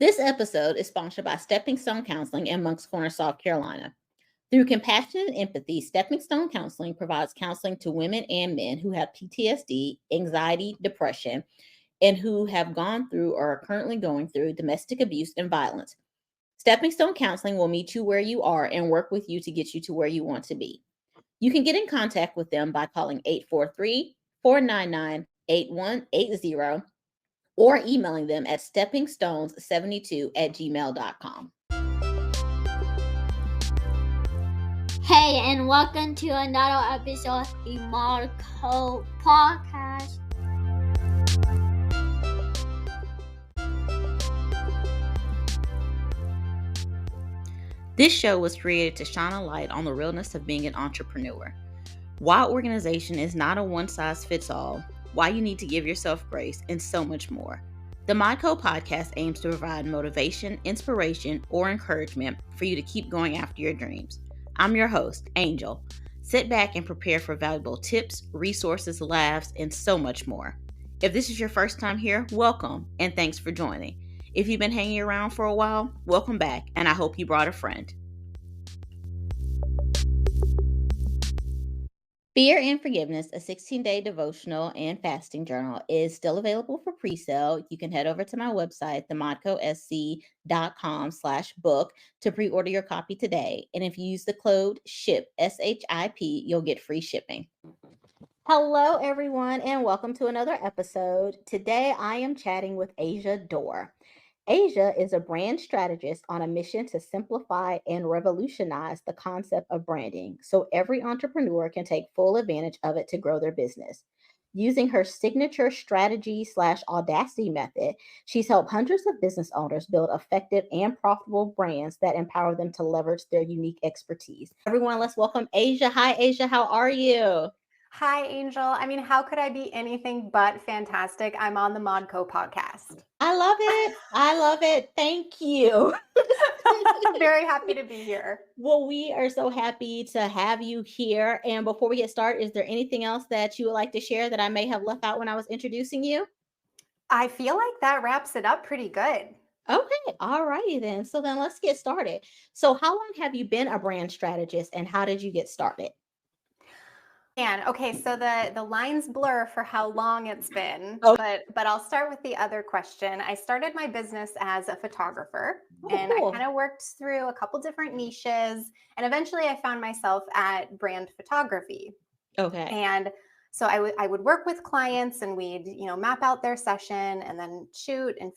This episode is sponsored by Stepping Stone Counseling in Monks Corner, South Carolina. Through compassion and empathy, Stepping Stone Counseling provides counseling to women and men who have PTSD, anxiety, depression, and who have gone through or are currently going through domestic abuse and violence. Stepping Stone Counseling will meet you where you are and work with you to get you to where you want to be. You can get in contact with them by calling 843-499-8180 or emailing them at steppingstones72@gmail.com. Hey, and welcome to another episode of the Marco Podcast. This show was created to shine a light on the realness of being an entrepreneur. Why organization is not a one-size-fits-all, why you need to give yourself grace, and so much more. The Marco Podcast aims to provide motivation, inspiration, or encouragement for you to keep going after your dreams. I'm your host, Angel. Sit back and prepare for valuable tips, resources, laughs, and so much more. If this is your first time here, welcome, and thanks for joining. If you've been hanging around for a while, welcome back, and I hope you brought a friend. Fear and Forgiveness, a 16-day devotional and fasting journal, is still available for pre-sale. You can head over to my website, themodcosc.com/book, to pre-order your copy today. And if you use the code SHIP, SHIP, you'll get free shipping. Hello, everyone, and welcome to another episode. Today, I am chatting with Asia Dore. Asia is a brand strategist on a mission to simplify and revolutionize the concept of branding so every entrepreneur can take full advantage of it to grow their business. Using her signature strategy/audacity method, she's helped hundreds of business owners build effective and profitable brands that empower them to leverage their unique expertise. Everyone, let's welcome Asia. Hi, Asia. How are you? Hi, Angel. How could I be anything but fantastic? I'm on the Modco podcast. I love it. I love it. Thank you. I'm very happy to be here. Well, we are so happy to have you here. And before we get started, is there anything else that you would like to share that I may have left out when I was introducing you? I feel like that wraps it up pretty good. Okay. All righty then. So then let's get started. So how long have you been a brand strategist and how did you get started? Okay, so the lines blur for how long it's been, Okay. but I'll start with the other question. I started my business as a photographer, and cool. I kind of worked through a couple different niches, and eventually I found myself at brand photography. Okay. And so I would work with clients, and we'd map out their session, and then shoot, and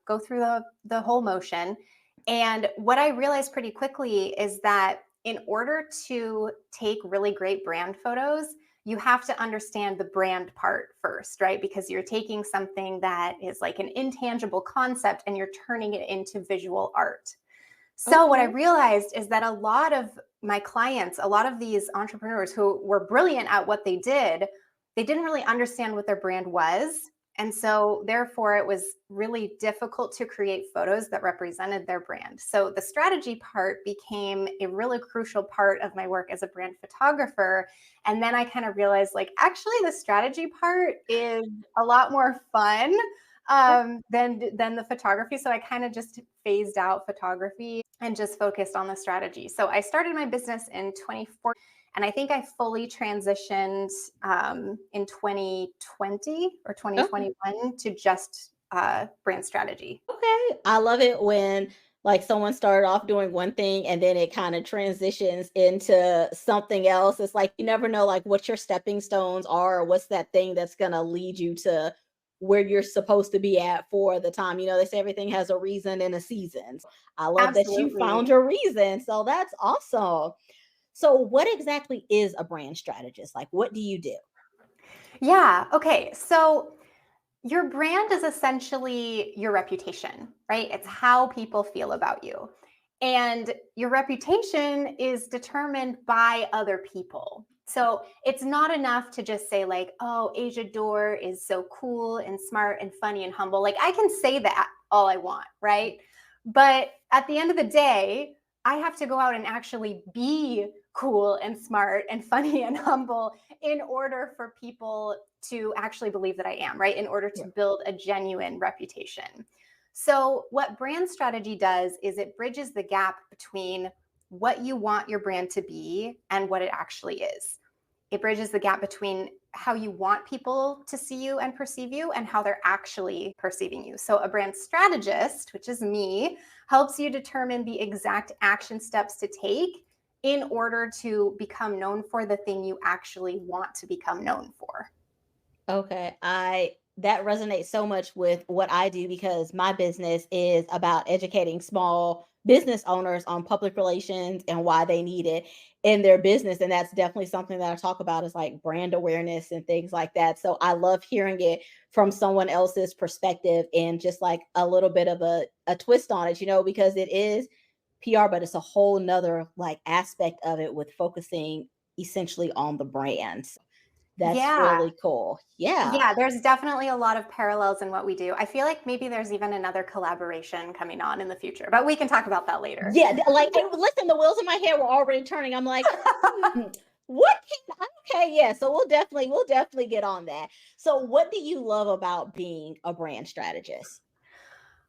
go through the whole motion. And what I realized pretty quickly is that in order to take really great brand photos, you have to understand the brand part first, right? Because you're taking something that is like an intangible concept and you're turning it into visual art. So what I realized is that a lot of my clients, a lot of these entrepreneurs who were brilliant at what they didn't really understand what their brand was. And so therefore it was really difficult to create photos that represented their brand. So the strategy part became a really crucial part of my work as a brand photographer. And then I kind of realized, actually the strategy part is a lot more fun than the photography. So I kind of just phased out photography and just focused on the strategy. So I started my business in 2014. And I think I fully transitioned in 2020 or 2021 to just brand strategy. Okay. I love it when someone started off doing one thing and then it kind of transitions into something else. It's like you never know what your stepping stones are or what's that thing that's going to lead you to where you're supposed to be at for the time. They say everything has a reason and a season. I love that you found your reason. So that's awesome. So what exactly is a brand strategist? What do you do? Yeah. Okay. So your brand is essentially your reputation, right? It's how people feel about you. And your reputation is determined by other people. So it's not enough to just say oh, Asia Dore is so cool and smart and funny and humble. I can say that all I want, right? But at the end of the day, I have to go out and actually be cool and smart and funny and humble in order for people to actually believe that I am, right? In order to build a genuine reputation. So what brand strategy does is it bridges the gap between what you want your brand to be and what it actually is. It bridges the gap between how you want people to see you and perceive you and how they're actually perceiving you. So a brand strategist, which is me, helps you determine the exact action steps to take in order to become known for the thing you actually want to become known for. Okay, I that resonates so much with what I do because my business is about educating small business owners on public relations and why they need it in their business. And that's definitely something that I talk about is like brand awareness and things like that. So I love hearing it from someone else's perspective and just like a little bit of a twist on it, because it is PR, but it's a whole nother like aspect of it with focusing essentially on the brands. That's Yeah. really cool. Yeah. Yeah, there's definitely a lot of parallels in what we do. I feel like maybe there's even another collaboration coming on in the future, but we can talk about that later. Yeah, like, and listen, the wheels in my head were already turning. I'm like, "Hmm, what can okay, yeah, so we'll definitely get on that." So what do you love about being a brand strategist?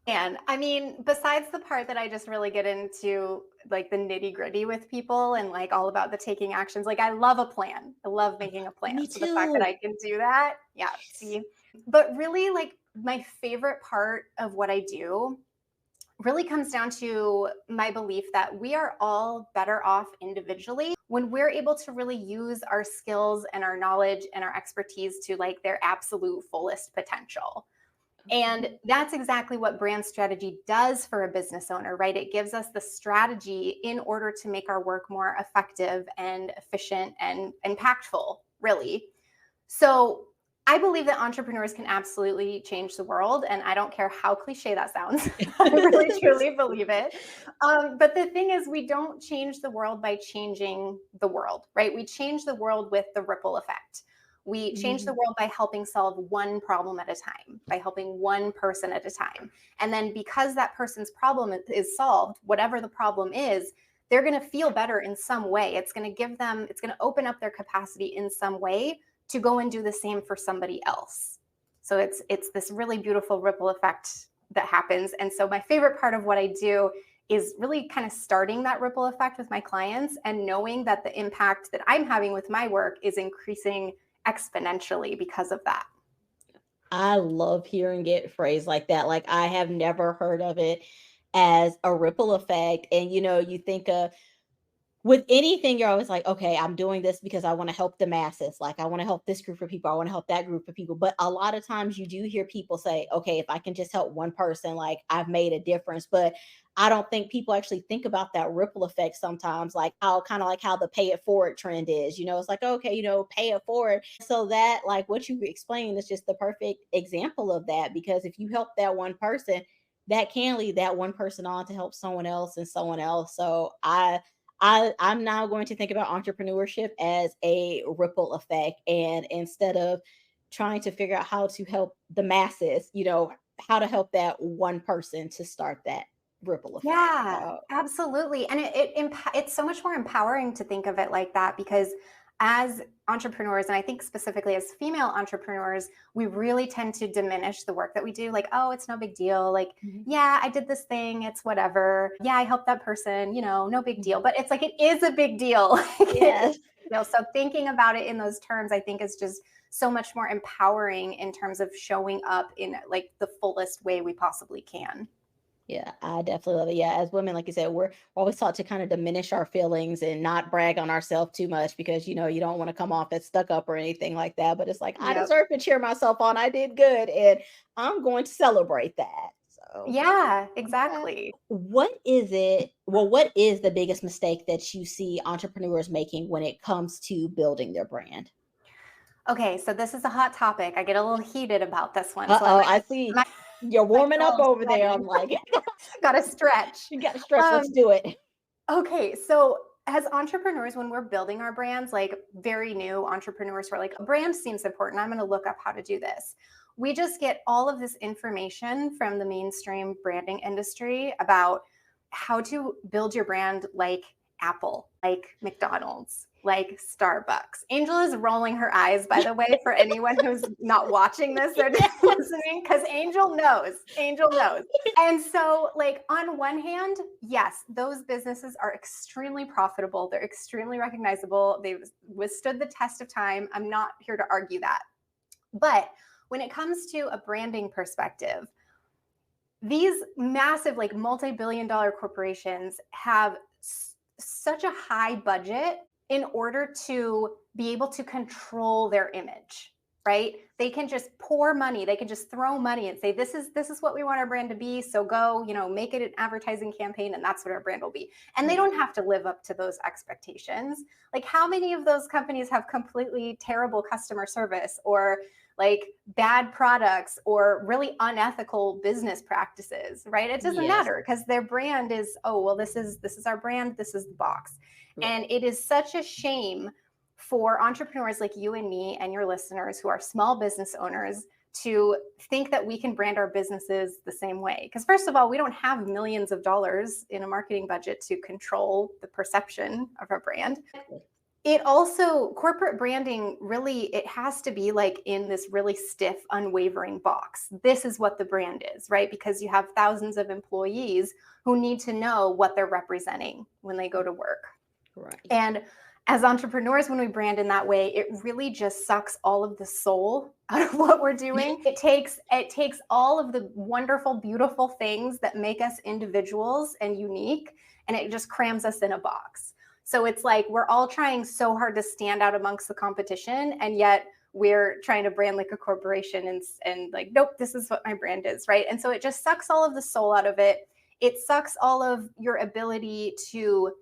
And I mean, besides the part that I just really get into like the nitty gritty with people and like all about the taking actions, like I love a plan. I love making a Me plan. So the fact that too. I can do that, yeah, Yes. see. But really, like my favorite part of what I do really comes down to my belief that we are all better off individually when we're able to really use our skills and our knowledge and our expertise to like their absolute fullest potential. And that's exactly what brand strategy does for a business owner, right? It gives us the strategy in order to make our work more effective and efficient and impactful, really. So I believe that entrepreneurs can absolutely change the world. And I don't care how cliche that sounds. I really truly believe it. But the thing is, we don't change the world by changing the world, right? We change the world with the ripple effect. We change the Mhm. world by helping solve one problem at a time, by helping one person at a time. And then because that person's problem is solved, whatever the problem is, they're going to feel better in some way. It's going to give them, it's going to open up their capacity in some way to go and do the same for somebody else. So it's this really beautiful ripple effect that happens. And so my favorite part of what I do is really kind of starting that ripple effect with my clients and knowing that the impact that I'm having with my work is increasing exponentially because of that. I love hearing it phrased like that. Like I have never heard of it as a ripple effect. And you think of with anything, you're always like, okay, I'm doing this because I want to help the masses. Like, I want to help this group of people. I want to help that group of people. But a lot of times you do hear people say, okay, if I can just help one person, like I've made a difference. But I don't think people actually think about that ripple effect sometimes, like how kind of like how the pay it forward trend is. It's like, okay, pay it forward. So that, like what you explained, is just the perfect example of that. Because if you help that one person, that can lead that one person on to help someone else and someone else. So I'm now going to think about entrepreneurship as a ripple effect. And instead of trying to figure out how to help the masses, how to help that one person to start that ripple effect. Yeah, So, absolutely. And it's so much more empowering to think of it like that because as entrepreneurs, and I think specifically as female entrepreneurs, we really tend to diminish the work that we do. Like, oh, it's no big deal. Like, mhm, yeah, I did this thing. It's whatever. Yeah, I helped that person, no big mhm. deal. But it's like, it is a big deal. Yes. So thinking about it in those terms, I think is just so much more empowering in terms of showing up in like the fullest way we possibly can. Yeah, I definitely love it. Yeah, as women, like you said, we're always taught to kind of diminish our feelings and not brag on ourselves too much because you don't want to come off as stuck up or anything like that. But it's like I Yep. deserve to cheer myself on. I did good, and I'm going to celebrate that. So, Yeah, okay. exactly. What is the biggest mistake that you see entrepreneurs making when it comes to building their brand? Okay, so this is a hot topic. I get a little heated about this one. So Uh-oh, I my, see you're my warming up girl's over there. sweating. I'm like, Gotta stretch. you got to stretch. Um, Let's do it. okay, so as entrepreneurs, when we're building our brands, like very new entrepreneurs who are like, a brand seems important. I'm going to look up how to do this. We just get all of this information from the mainstream branding industry about how to build your brand like Apple, like McDonald's, like Starbucks. Angel is rolling her eyes, by the way, for anyone who's not watching this or listening, because Angel knows. Angel knows. And so, like, on one hand, yes, those businesses are extremely profitable. They're extremely recognizable. They've withstood the test of time. I'm not here to argue that. But when it comes to a branding perspective, these massive, like, multi-billion-dollar corporations have such a high budget in order to be able to control their image, right? They can just pour money, they can just throw money and say, this is what we want our brand to be. So go, make it an advertising campaign, and that's what our brand will be. And they don't have to live up to those expectations. Like, how many of those companies have completely terrible customer service, or like bad products, or really unethical business practices, right? It doesn't matter, because their brand is, oh, well, this is our brand, this is the box. Right. And it is such a shame for entrepreneurs like you and me and your listeners who are small business owners to think that we can brand our businesses the same way. Because first of all, we don't have millions of dollars in a marketing budget to control the perception of our brand. It also, corporate branding, really, it has to be like in this really stiff, unwavering box. This is what the brand is, right? Because you have thousands of employees who need to know what they're representing when they go to work. Right. And as entrepreneurs, when we brand in that way, it really just sucks all of the soul out of what we're doing. It takes all of the wonderful, beautiful things that make us individuals and unique, and it just crams us in a box. So it's like we're all trying so hard to stand out amongst the competition, and yet we're trying to brand like a corporation and like, nope, this is what my brand is, right? And so it just sucks all of the soul out of it. It sucks all of your ability to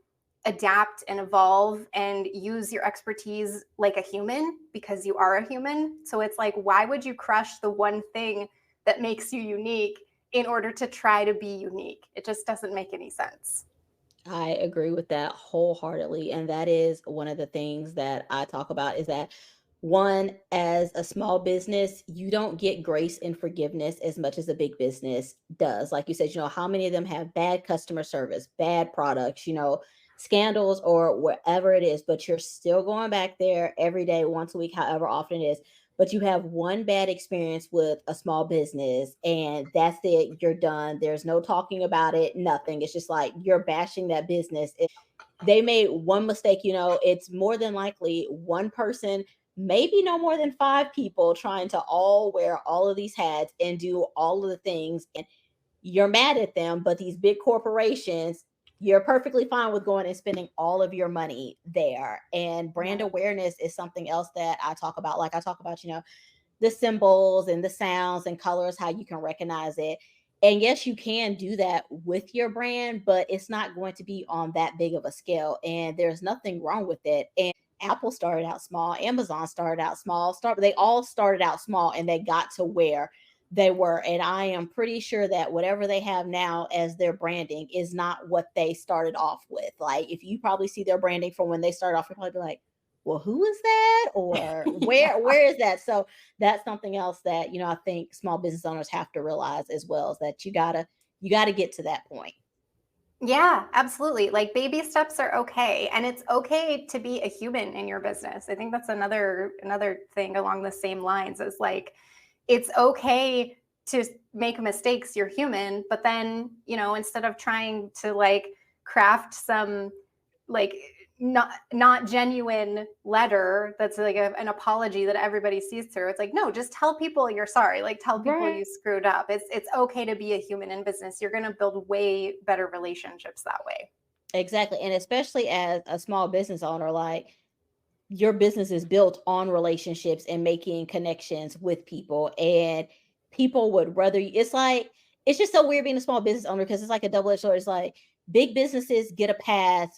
adapt and evolve and use your expertise like a human, because you are a human. So it's like, why would you crush the one thing that makes you unique in order to try to be unique? It just doesn't make any sense. I agree with that wholeheartedly. And that is one of the things that I talk about, is that, one, as a small business, you don't get grace and forgiveness as much as a big business does. Like you said, how many of them have bad customer service, bad products, scandals, or whatever it is, but you're still going back there every day, once a week, however often it is. But you have one bad experience with a small business, and that's it. You're done. There's no talking about it, nothing. It's just like you're bashing that business. They made one mistake, it's more than likely one person, maybe no more than 5 people, trying to all wear all of these hats and do all of the things. And you're mad at them, but these big corporations, you're perfectly fine with going and spending all of your money there. And brand awareness is something else that I talk about. Like, I talk about, the symbols and the sounds and colors, how you can recognize it. And yes, you can do that with your brand, but it's not going to be on that big of a scale. And there's nothing wrong with it. And Apple started out small, Amazon started out small, they all started out small, and they got to where they were. And I am pretty sure that whatever they have now as their branding is not what they started off with. Like, if you probably see their branding from when they started off, you're probably be like, well, who is that? Or where is that? So that's something else that, I think small business owners have to realize as well, is that you gotta get to that point. Yeah, absolutely. Like, baby steps are okay. And it's okay to be a human in your business. I think that's another thing along the same lines, is like, it's okay to make mistakes. You're human. But then, instead of trying to like craft some like not genuine letter that's like an apology that everybody sees through, it's like, no, just tell people you're sorry. Like, tell people you screwed up. It's okay to be a human in business. You're going to build way better relationships that way. Exactly. And especially as a small business owner, like, your business is built on relationships and making connections with people, and people would rather it's just so weird being a small business owner, because it's like a double-edged sword. It's like big businesses get a pass,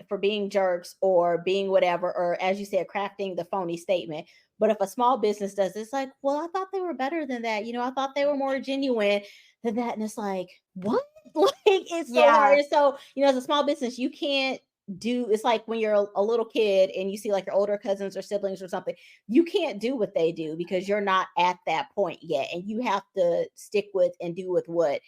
for being jerks or being whatever, or as you said, crafting the phony statement. But if a small business does, it's like, well, I thought they were better than that. I thought they were more genuine than that. And it's like, what? Like, it's so hard. And so, as a small business, you can't it's like when you're a little kid and you see like your older cousins or siblings or something, you can't do what they do because you're not at that point yet. And you have to stick with and do with what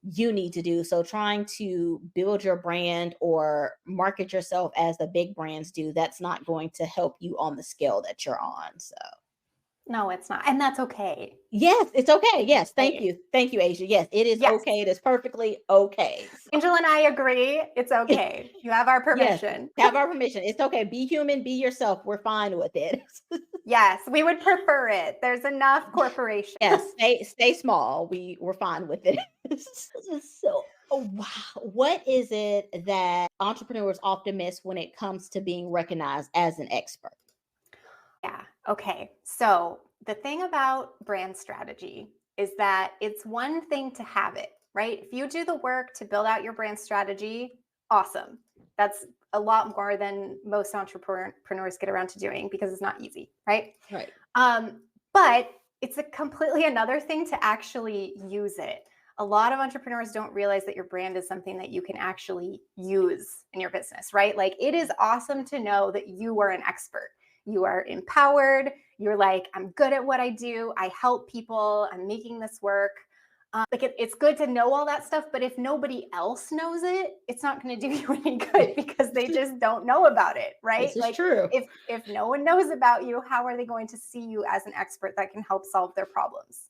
you need to do. So trying to build your brand or market yourself as the big brands do, that's not going to help you on the scale that you're on. So No, it's not. And that's okay. yes, it's okay. Yes. Thank Okay. you. Thank you, Asia. Yes, it is Yes. okay. It is perfectly okay. So, Angel and I agree. It's okay. You have our yes, permission. have our permission. It's okay. Be human, be yourself. We're fine with it. Yes, we would prefer it. There's enough corporation. Yes, stay small. We're fine with it. So, oh, wow. What is it that entrepreneurs often miss when it comes to being recognized as an expert? Yeah. Okay. So the thing about brand strategy is that it's one thing to have it, right? If you do the work to build out your brand strategy, awesome. That's a lot more than most entrepreneurs get around to doing because it's not easy, right? Right. But it's a completely another thing to actually use it. A lot of entrepreneurs don't realize that your brand is something that you can actually use in your business, right? Like it is awesome to know that you are an expert. You are empowered. You're like, I'm good at what I do. I help people. I'm making this work. It's good to know all that stuff, but if nobody else knows it, it's not going to do you any good because they just don't know about it, right? This is Like true. if no one knows about you, how are they going to see you as an expert that can help solve their problems?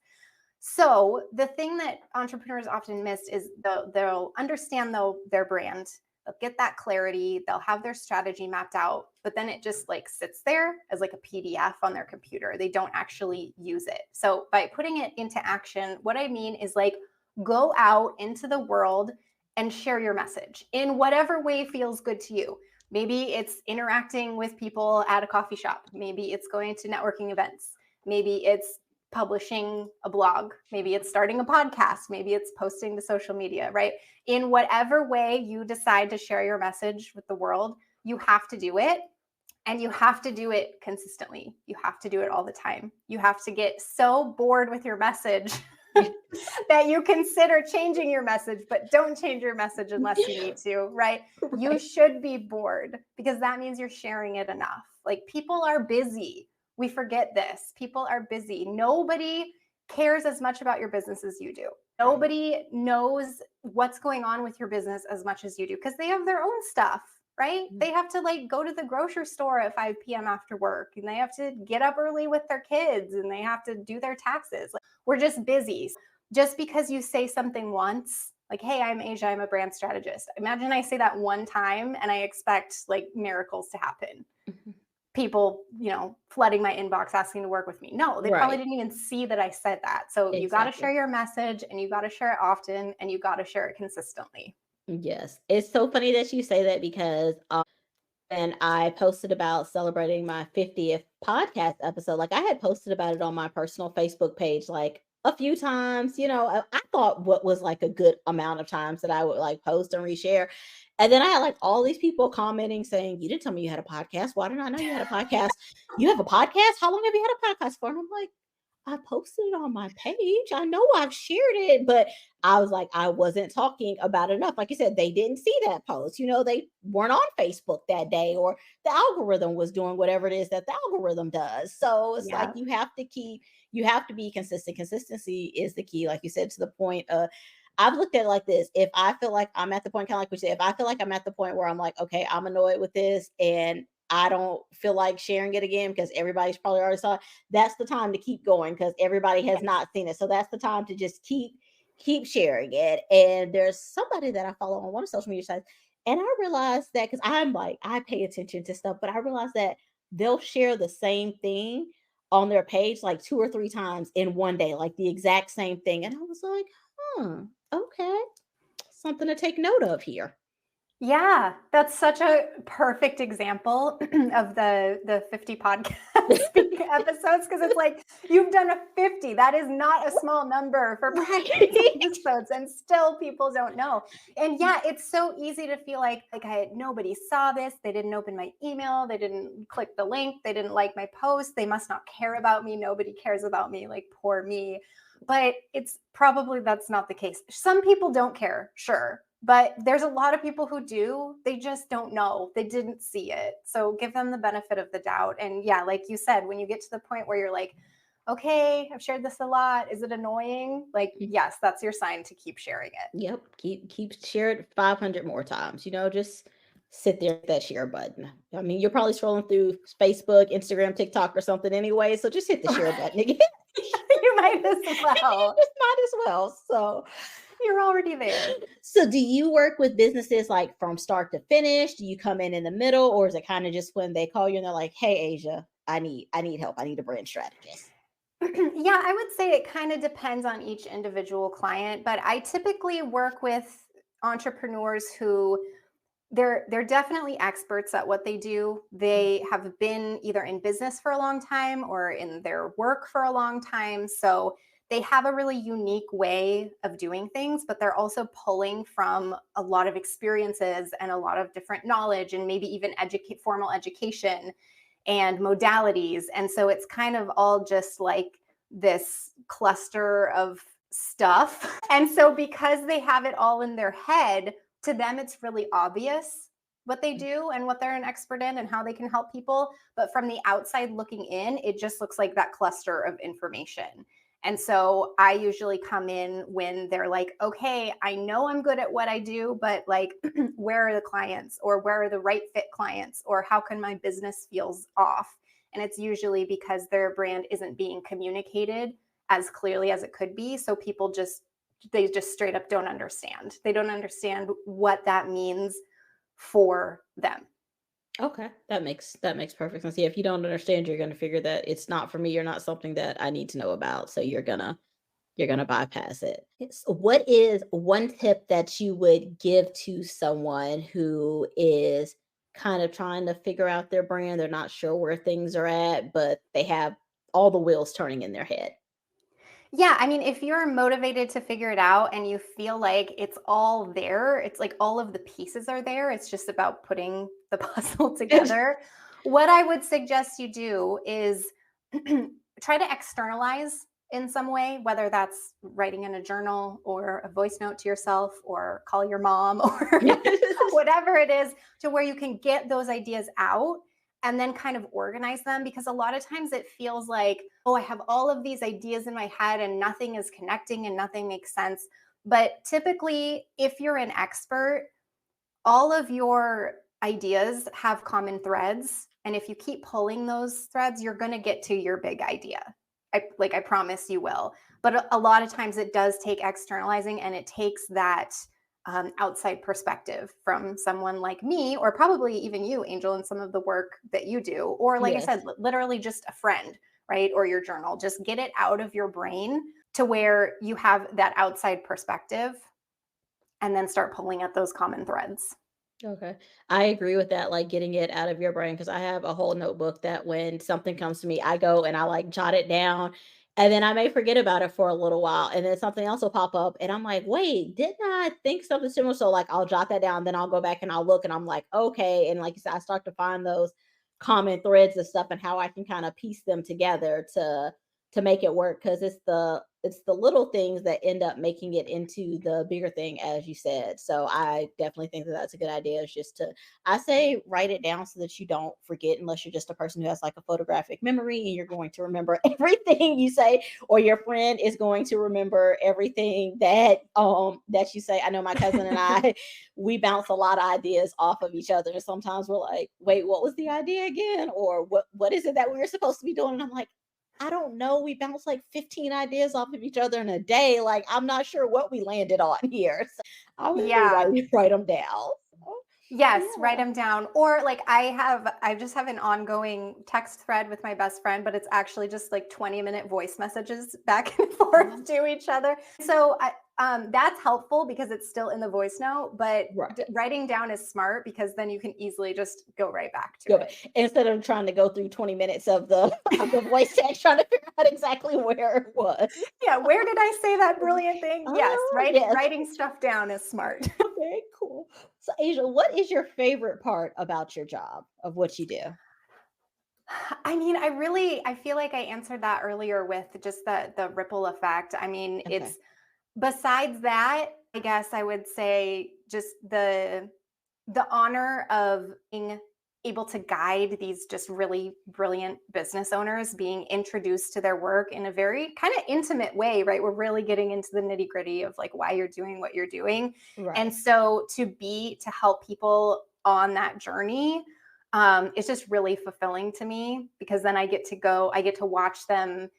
So the thing that entrepreneurs often miss is they'll understand their brand, they'll get that clarity, they'll have their strategy mapped out, but then it just like sits there as like a PDF on their computer. They don't actually use it. So by putting it into action, what I mean is like go out into the world and share your message in whatever way feels good to you. Maybe it's interacting with people at a coffee shop. Maybe it's going to networking events. Maybe it's publishing a blog. Maybe it's starting a podcast. Maybe it's posting to social media, right? In whatever way you decide to share your message with the world, you have to do it. And you have to do it consistently. You have to do it all the time. You have to get so bored with your message that you consider changing your message, but don't change your message unless you need to, right? You should be bored because that means you're sharing it enough. Like people are busy. We forget this. People are busy. Nobody cares as much about your business as you do. Nobody knows what's going on with your business as much as you do because they have their own stuff, right? They have to like go to the grocery store at 5 p.m. after work and they have to get up early with their kids and they have to do their taxes. Like, we're just busy. Just because you say something once, like, hey, I'm Asia, I'm a brand strategist. Imagine I say that one time and I expect like miracles to happen. People, flooding my inbox asking to work with me. No, they probably didn't even see that I said that. So you got to share your message and you got to share it often and you got to share it consistently. Yes. It's so funny that you say that because when I posted about celebrating my 50th podcast episode, like I had posted about it on my personal Facebook page like a few times. I thought what was like a good amount of times that I would like post and reshare. And then I had like all these people commenting saying, you didn't tell me you had a podcast. Why didn't I know you had a podcast? You have a podcast? How long have you had a podcast for? And I'm like, I posted it on my page. I know I've shared it, but I was like, I wasn't talking about enough. Like you said, they didn't see that post. They weren't on Facebook that day, or the algorithm was doing whatever it is that the algorithm does. So it's like you have to be consistent. Consistency is the key, like you said, to the point of I've looked at it like this. If I feel like I'm at the point, kind of like we said, if I feel like I'm at the point where I'm like, okay, I'm annoyed with this and I don't feel like sharing it again because everybody's probably already saw it, that's the time to keep going because everybody has not seen it. So that's the time to just keep sharing it. And there's somebody that I follow on one of social media sites, and I realized that because I'm like, I pay attention to stuff, but I realized that they'll share the same thing on their page like 2 or 3 times in one day, like the exact same thing. And I was like, okay, something to take note of here. Yeah, that's such a perfect example of the 50 podcast episodes because it's like you've done a 50. That is not a small number for episodes, and still people don't know. And yeah, it's so easy to feel like nobody saw this. They didn't open my email. They didn't click the link. They didn't like my post. They must not care about me. Nobody cares about me. Like poor me. But it's probably that's not the case. Some people don't care, sure. But there's a lot of people who do. They just don't know. They didn't see it. So give them the benefit of the doubt. And yeah, like you said, when you get to the point where you're like, okay, I've shared this a lot. Is it annoying? Like, yes, that's your sign to keep sharing it. Yep. Keep share it 500 more times. Just sit there with that share button. I mean, you're probably scrolling through Facebook, Instagram, TikTok, or something anyway. So just hit the share button again. You might as well. Just might as well. So You're already there. So do you work with businesses like from start to finish? Do you come in the middle, or is it kind of just when they call you and they're like, "Hey, Asia, I need help. I need a brand strategist." Yeah, I would say it kind of depends on each individual client, but I typically work with entrepreneurs who they're definitely experts at what they do. They have been either in business for a long time or in their work for a long time. So they have a really unique way of doing things, but they're also pulling from a lot of experiences and a lot of different knowledge and maybe even formal education and modalities. And so it's kind of all just like this cluster of stuff. And so because they have it all in their head, to them it's really obvious what they do and what they're an expert in and how they can help people. But from the outside looking in, it just looks like that cluster of information. And so I usually come in when they're like, okay, I know I'm good at what I do, but like, where are the clients, or where are the right fit clients, or how can my business feels off? And it's usually because their brand isn't being communicated as clearly as it could be. So people they just straight up don't understand. They don't understand what that means for them. Okay, that makes perfect sense. Yeah, if you don't understand, you're gonna figure that it's not for me. You're not something that I need to know about. So you're gonna bypass it. What is one tip that you would give to someone who is kind of trying to figure out their brand? They're not sure where things are at, but they have all the wheels turning in their head. Yeah, I mean, if you're motivated to figure it out and you feel like it's all there, it's like all of the pieces are there, it's just about putting the puzzle together. What I would suggest you do is try to externalize in some way, whether that's writing in a journal or a voice note to yourself or call your mom or whatever it is, to where you can get those ideas out and then kind of organize them. Because a lot of times it feels like, oh, I have all of these ideas in my head and nothing is connecting and nothing makes sense. But typically, if you're an expert, all of your ideas have common threads. And if you keep pulling those threads, you're going to get to your big idea. I promise you will. But a lot of times it does take externalizing, and it takes that outside perspective from someone like me, or probably even you, Angel, in some of the work that you do. Or, like I Yes. said, literally just a friend, right? Or your journal. Just get it out of your brain to where you have that outside perspective, and then start pulling at those common threads. Okay. I agree with that, like getting it out of your brain, because I have a whole notebook that when something comes to me, I go and I like jot it down, and then I may forget about it for a little while, and then something else will pop up and I'm like, wait, didn't I think something similar? So like I'll jot that down, then I'll go back and I'll look and I'm like, okay. And like you said, I start to find those common threads and stuff and how I can kind of piece them together to make it work, because it's the little things that end up making it into the bigger thing, as you said. So I definitely think that that's a good idea, is just to, I say, write it down so that you don't forget, unless you're just a person who has like a photographic memory and you're going to remember everything you say, or your friend is going to remember everything that you say. I know my cousin and I, we bounce a lot of ideas off of each other, and sometimes we're like, wait, what was the idea again, or what is it that we were supposed to be doing? And I'm like, I don't know. We bounce like 15 ideas off of each other in a day. Like, I'm not sure what we landed on here. So I would say Yeah. write them down. So, Yes, write yeah. them down. Or like I just have an ongoing text thread with my best friend, but it's actually just like 20-minute voice messages back and forth to each other. So that's helpful because it's still in the voice note, but Right. writing down is smart because then you can easily just go right back to Go back. Instead of trying to go through 20 minutes of the of the voice text trying to figure out exactly where it was. Yeah, where did I say that brilliant thing? Yes, Oh, yes. writing stuff down is smart. Very cool. So, Asia, what is your favorite part about your job, of what you do? I mean, I feel like I answered that earlier with just the ripple effect. I mean, Okay. it's besides that, I guess I would say just the honor of being able to guide these just really brilliant business owners being introduced to their work in a very kind of intimate way, right? We're really getting into the nitty gritty of like why you're doing what you're doing. Right. And so to help people on that journey, it's just really fulfilling to me, because then I get to watch them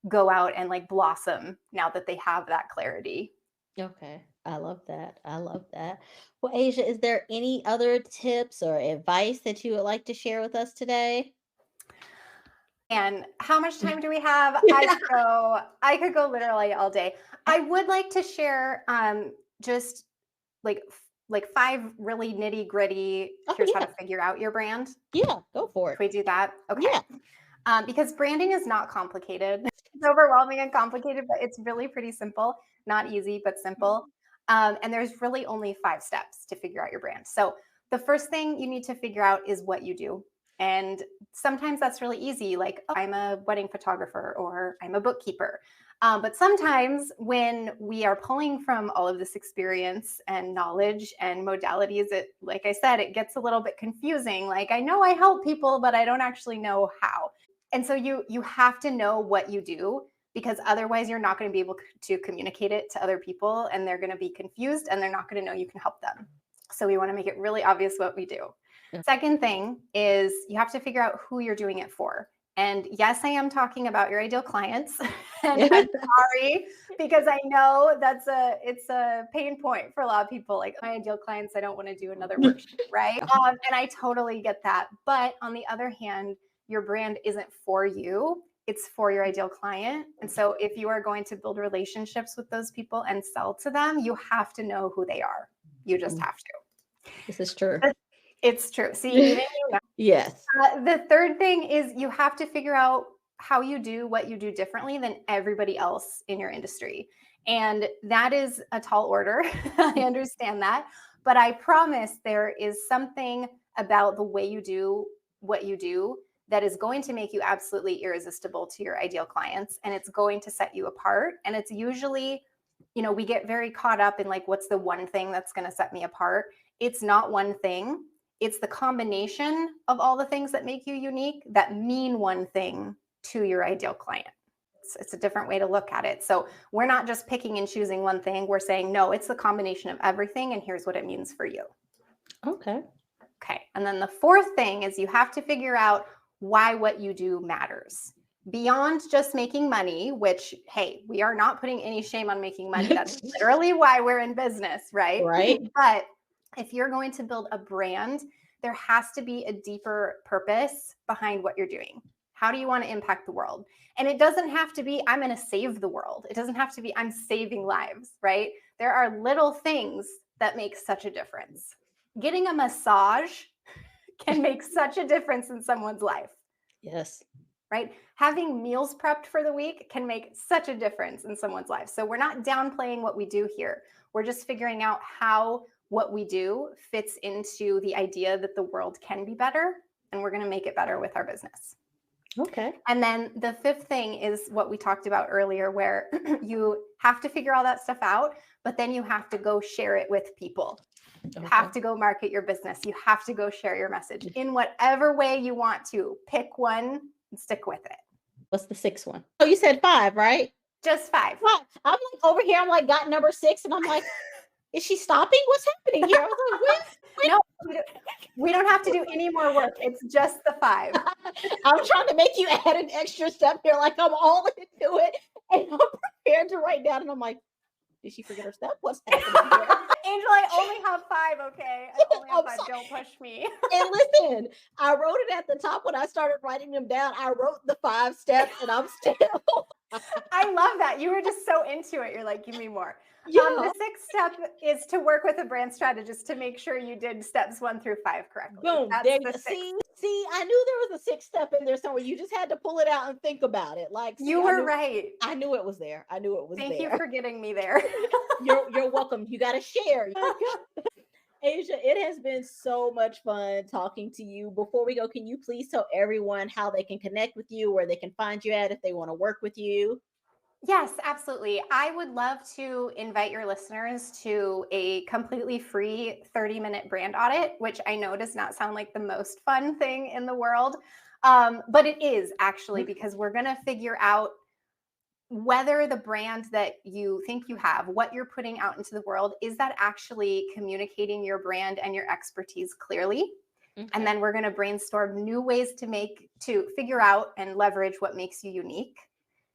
go out and like blossom now that they have that clarity. Okay. I love that. I love that. Well, Asia, is there any other tips or advice that you would like to share with us today? And how much time do we have? I could go literally all day. I would like to share just like 5 really nitty gritty. Oh, Here's how yeah. to figure out your brand. Yeah, go for If we it. do that, okay. Yeah. Because branding is not complicated. It's overwhelming and complicated, but it's really pretty simple. Not easy, but simple. And there's really only 5 steps to figure out your brand. So the first thing you need to figure out is what you do. And sometimes that's really easy, like, oh, I'm a wedding photographer or I'm a bookkeeper. But sometimes when we are pulling from all of this experience and knowledge and modalities, like I said, it gets a little bit confusing. Like, I know I help people, but I don't actually know how. And so you have to know what you do, because otherwise you're not going to be able to communicate it to other people, and they're going to be confused and they're not going to know you can help them. So we want to make it really obvious what we do. Yeah. Second thing is you have to figure out who you're doing it for. And yes, I am talking about your ideal clients. And I'm sorry, because I know it's a pain point for a lot of people. Like, my ideal clients, I don't want to do another workshop, right? And I totally get that. But on the other hand, your brand isn't for you, it's for your ideal client. And so if you are going to build relationships with those people and sell to them, you have to know who they are. You just have to. This is true. It's true. See, even you know. Yes. The third thing is you have to figure out how you do what you do differently than everybody else in your industry. And that is a tall order. I understand that. But I promise there is something about the way you do what you do that is going to make you absolutely irresistible to your ideal clients. And it's going to set you apart. And it's usually, we get very caught up in like, what's the one thing that's going to set me apart? It's not one thing. It's the combination of all the things that make you unique that mean one thing to your ideal client. It's a different way to look at it. So we're not just picking and choosing one thing. We're saying, no, it's the combination of everything, and here's what it means for you. Okay. Okay. And then the fourth thing is you have to figure out why what you do matters. Beyond just making money, which, hey, we are not putting any shame on making money. That's literally why we're in business, right? Right. But if you're going to build a brand, there has to be a deeper purpose behind what you're doing. How do you want to impact the world? And it doesn't have to be, I'm going to save the world. It doesn't have to be, I'm saving lives, right? There are little things that make such a difference. Getting a massage can make such a difference in someone's life. Yes. Right? Having meals prepped for the week can make such a difference in someone's life. So we're not downplaying what we do here. We're just figuring out how what we do fits into the idea that the world can be better, and we're going to make it better with our business. Okay. And then the fifth thing is what we talked about earlier, where you have to figure all that stuff out, but then you have to go share it with people. You have to go market your business. You have to go share your message in whatever way you want to. Pick one and stick with it. What's the sixth one? Oh, you said 5, right? Just 5. Well, I'm like over here. I'm like got number 6, and I'm like, is she stopping? What's happening here? I was like, no, we don't have to do any more work. It's just the 5. I'm trying to make you add an extra step here, like I'm all into it, and I'm prepared to write down. And I'm like, did she forget her step? What's happening here? Angel, I only have 5, okay? I only have 5. Don't push me. And listen, I wrote it at the top when I started writing them down. I wrote the 5 steps, and I'm still. I love that. You were just so into it. You're like, give me more. Yeah. The 6th step is to work with a brand strategist to make sure you did steps 1 through 5 correctly. Boom. That's There, the 6th. see, I knew there was a 6th step in there somewhere. You just had to pull it out and think about it. Like, you were right. I knew it was there. I knew it was Thank there. you for getting me there. You're welcome. You got to share. Asia, it has been so much fun talking to you. Before we go, can you please tell everyone how they can connect with you, where they can find you at if they want to work with you? Yes, absolutely. I would love to invite your listeners to a completely free 30-minute brand audit, which I know does not sound like the most fun thing in the world. But it is actually, because we're going to figure out whether the brand that you think you have, what you're putting out into the world, is that actually communicating your brand and your expertise clearly? Okay. And then we're going to brainstorm new ways to figure out and leverage what makes you unique.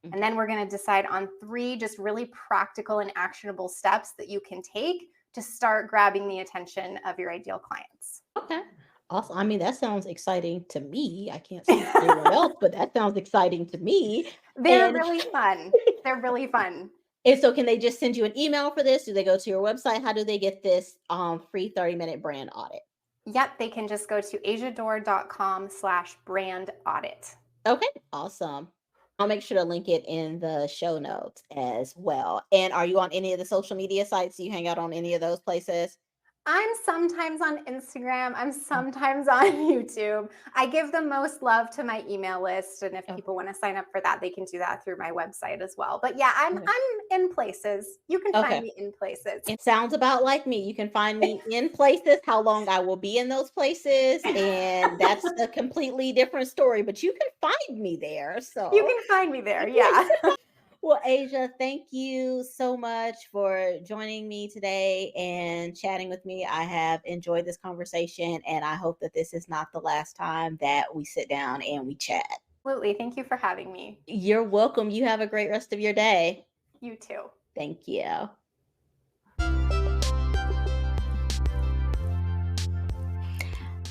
And then we're going to decide on 3 just really practical and actionable steps that you can take to start grabbing the attention of your ideal clients. Okay. Awesome. I mean, that sounds exciting to me. I can't speak for anyone else, but that sounds exciting to me. They're And really fun. They're really fun. and so can they just send you an email for this? Do they go to your website? How do they get this free 30-minute brand audit? Yep, they can just go to asiadore.com/brand audit. Okay, awesome. I'll make sure to link it in the show notes as well. And are you on any of the social media sites? Do you hang out on any of those places? I'm sometimes on Instagram. I'm sometimes on YouTube. I give the most love to my email list, and if Okay. people want to sign up for that, they can do that through my website as well. But yeah, I'm Okay. I'm in places. You can Okay. find me in places. It sounds about like me. You can find me in places, how long I will be in those places, and that's a completely different story, but you can find me there. You So, can find me there. Yeah. well, Asia, thank you so much for joining me today and chatting with me. I have enjoyed this conversation, and I hope that this is not the last time that we sit down and we chat. Absolutely. Thank you for having me. You're welcome. You have a great rest of your day. You too. Thank you.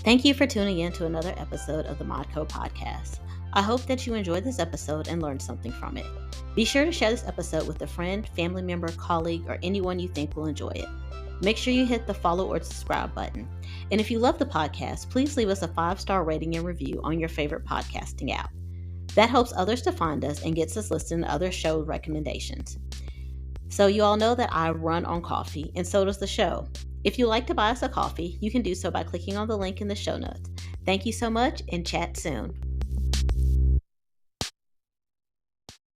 Thank you for tuning in to another episode of the Modco podcast. I hope that you enjoyed this episode and learned something from it. Be sure to share this episode with a friend, family member, colleague, or anyone you think will enjoy it. Make sure you hit the follow or subscribe button. And if you love the podcast, please leave us a 5-star rating and review on your favorite podcasting app. That helps others to find us and gets us listed in other show recommendations. So you all know that I run on coffee, and so does the show. If you'd like to buy us a coffee, you can do so by clicking on the link in the show notes. Thank you so much, and chat soon.